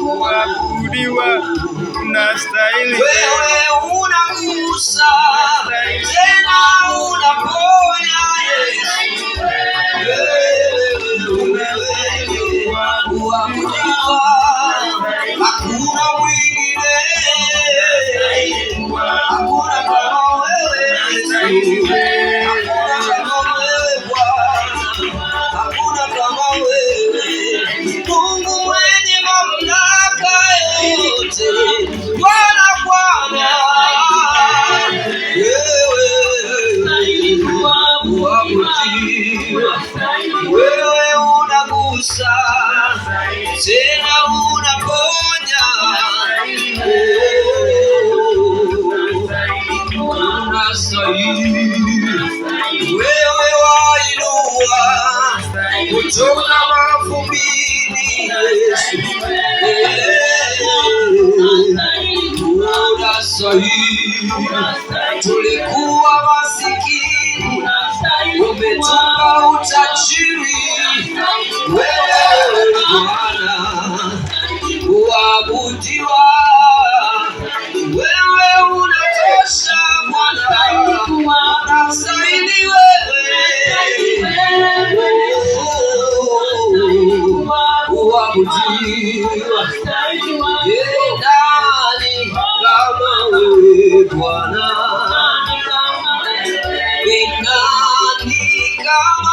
kuabudiwa, unastahili. Wewe unagusa tena unaponya Yesu. Kuabudiwa, hakuna mwingine, hakuna kama wewe Yesu, hakuna kama wewe Bwana, hakuna kama wewe Mungu mwenye mamlaka yote, Bwana Bwana, wewe kuabudiwa, wewe unagusa tena unaponya, unastahili. Wewe wainua kutoka mavumbini Yesu, unastahili. Tulikuwa masikini, umetupa utajiri. Wewe Bwana kuabudiwa, wewe unatosha Bwana, unastahili wewe kuabudiwa. Nani kama wewe Bwana? Nani kama